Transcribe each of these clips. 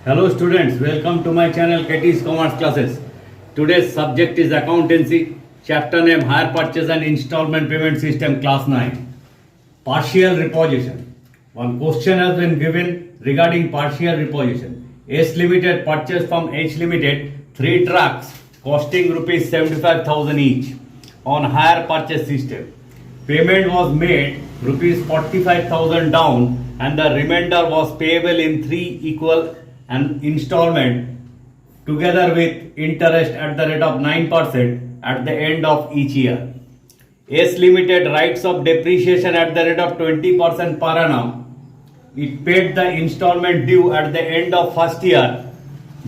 Hello students, welcome to my channel KT's Commerce Classes. Today's subject is accountancy, chapter name Hire Purchase and Installment Payment System, class 9. Partial reposition. One question has been given regarding partial reposition. S Limited purchased from H Limited 3 trucks costing rupees 75,000 each on hire purchase system. Payment was made rupees 45,000 down and the remainder was payable in 3 equal and installment together with interest at the rate of 9% at the end of each year. S Limited writes of depreciation at the rate of 20% per annum. It paid the installment due at the end of first year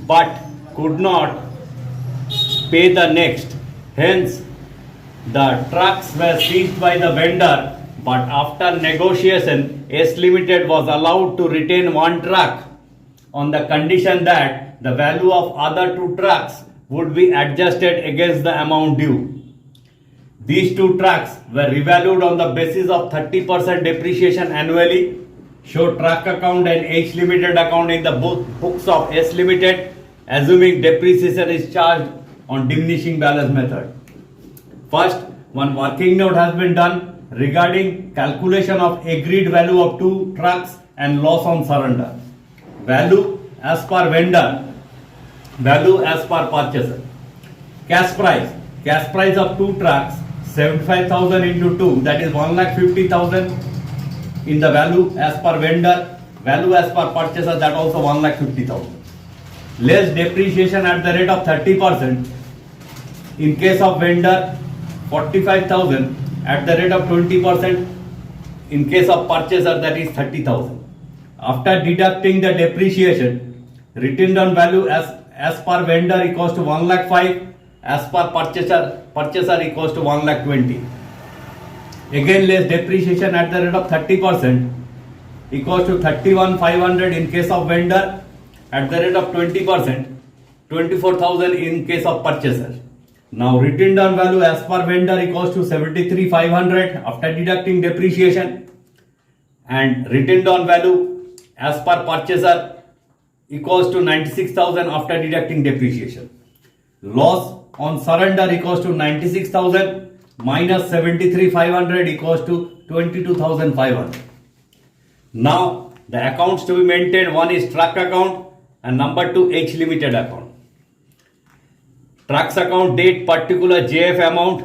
but could not pay the next. Hence, the trucks were seized by the vendor, but after negotiation, S Limited was allowed to retain one truck on the condition that the value of other 2 trucks would be adjusted against the amount due. These 2 trucks were revalued on the basis of 30% depreciation annually. Show truck account and H Limited account in the books of S Limited, assuming depreciation is charged on diminishing balance method. First, one working note has been done regarding calculation of agreed value of 2 trucks and loss on surrender. Value as per vendor, value as per purchaser. Cash price of 2 trucks 75,000 into 2, that is 1,50,000 in the value as per vendor, value as per purchaser, that also 1,50,000. Less depreciation at the rate of 30%. In case of vendor, 45,000 at the rate of 20%. In case of purchaser, that is 30,000. After deducting the depreciation, written down value as per vendor equals to 1,05,000, as per purchaser equals to 1,20,000. Again, less depreciation at the rate of 30% equals to 31,500 in case of vendor, at the rate of 20%, 24,000 in case of purchaser. Now, written down value as per vendor equals to 73,500 after deducting depreciation, and written down value as per purchaser equals to 96,000 after deducting depreciation. Loss on surrender equals to 96,000 minus 73,500 equals to 22,500. Now, the accounts to be maintained, one is truck account and number 2 H Limited account. Trucks account, date particular JF amount,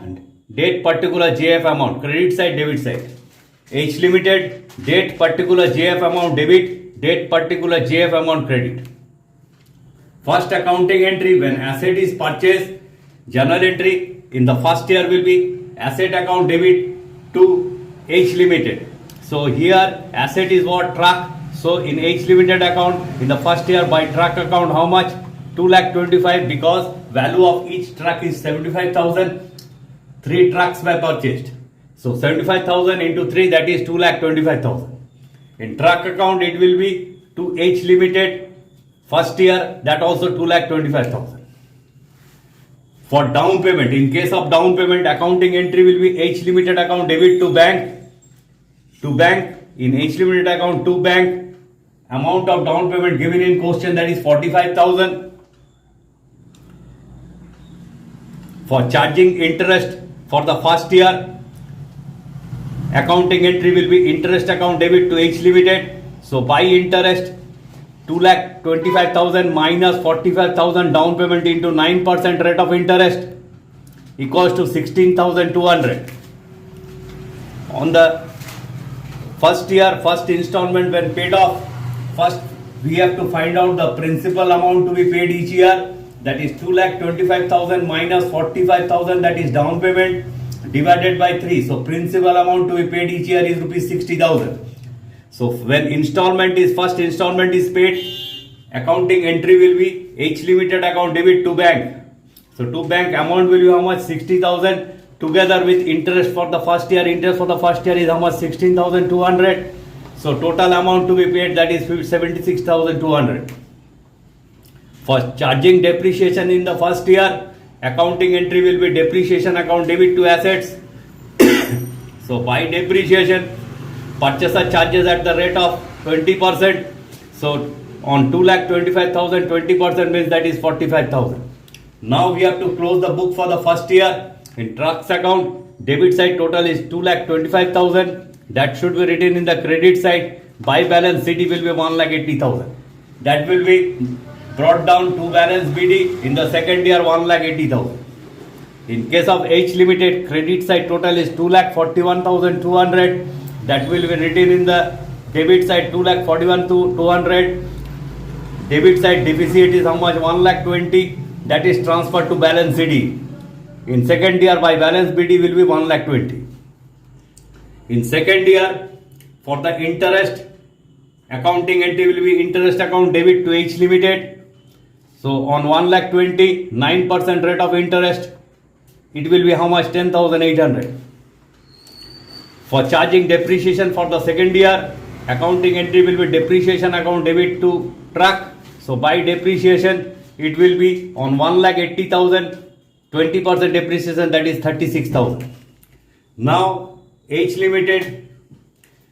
credit side, debit side. H Limited, date particular JF amount debit, date particular JF amount credit. First accounting entry, when asset is purchased, journal entry in the first year will be asset account debit to H Limited. So here asset is what? Truck. So in H Limited account in the first year by truck account, how much? 2,25,000, because value of each truck is 75,000. 3 trucks were purchased. So 75,000 into 3, that is 2,25,000. In truck account it will be to H Limited first year, that also 2,25,000. For down payment, in case of down payment, accounting entry will be H Limited account debit to bank. In H Limited account to bank, amount of down payment given in question, that is 45,000. For charging interest for the first year, accounting entry will be interest account debit to H Limited. So by interest, 2,25,000 minus 45,000 down payment into 9% rate of interest equals to 16,200. On the first year, first installment when paid off, first we have to find out the principal amount to be paid each year, that is 2,25,000 minus 45,000, that is down payment, divided by 3. So principal amount to be paid each year is rupees 60,000. So when first installment is paid, accounting entry will be H Limited account debit to bank. So to bank amount will be how much? 60,000 together with interest for the first year. Interest for the first year is how much? 16,200. So total amount to be paid, that is 76,200. For charging depreciation in the first year, accounting entry will be depreciation account debit to assets. So by depreciation, purchaser charges at the rate of 20%. So On 2,25,000, 20% means that is 45,000. Now we have to close the book for the first year. In trucks account, debit side total is 2,25,000. That should be written in the credit side. By balance CD will be 1,80,000. That will be brought down to balance BD in the second year 1,80,000. In case of H Limited, credit side total is 2,41,200. That will be written in the debit side 2,41,200. Debit side deficit is how much? 1,20,000. That is transferred to balance CD. In second year by balance BD will be 1,20,000. In second year, for the interest, accounting entry will be interest account debit to H Limited. So on 1,20,000, 9% rate of interest, it will be how much? 10,800. For charging depreciation for the second year, accounting entry will be depreciation account debit to truck. So by depreciation, it will be on 1,80,000, 20% depreciation, that is 36,000. Now H Limited,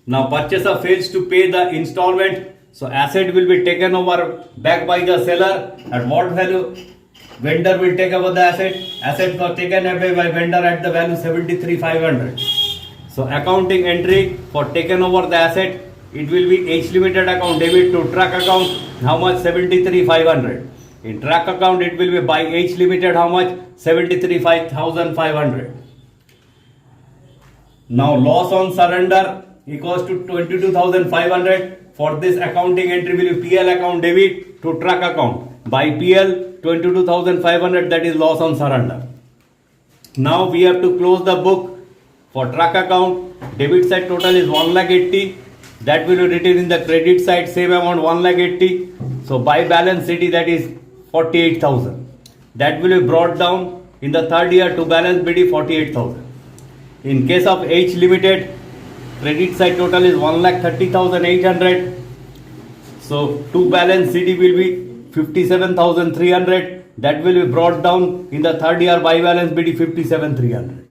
now purchaser fails to pay the installment, so asset will be taken over back by the seller. At what value? Vendor will take over the asset. Assets were taken away by vendor at the value 73,500. So accounting entry for taken over the asset, it will be H Limited account debit to truck account, how much? 73,500. In truck account it will be by H Limited, how much? 73,500. Now loss on surrender equals to 22,500. For this accounting entry will be PL account debit to truck account. By PL 22,500, that is loss on surrender. Now we have to close the book for truck account. Debit side total is 1,80,000. That will be written in the credit side, same amount 1,80,000. So by balance CD, that is 48,000. That will be brought down in the third year to balance BD 48,000. In case of H Limited, credit side total is 1,30,800. So to balance CD will be 57,300. That will be brought down in the third year by balance BD 57,300.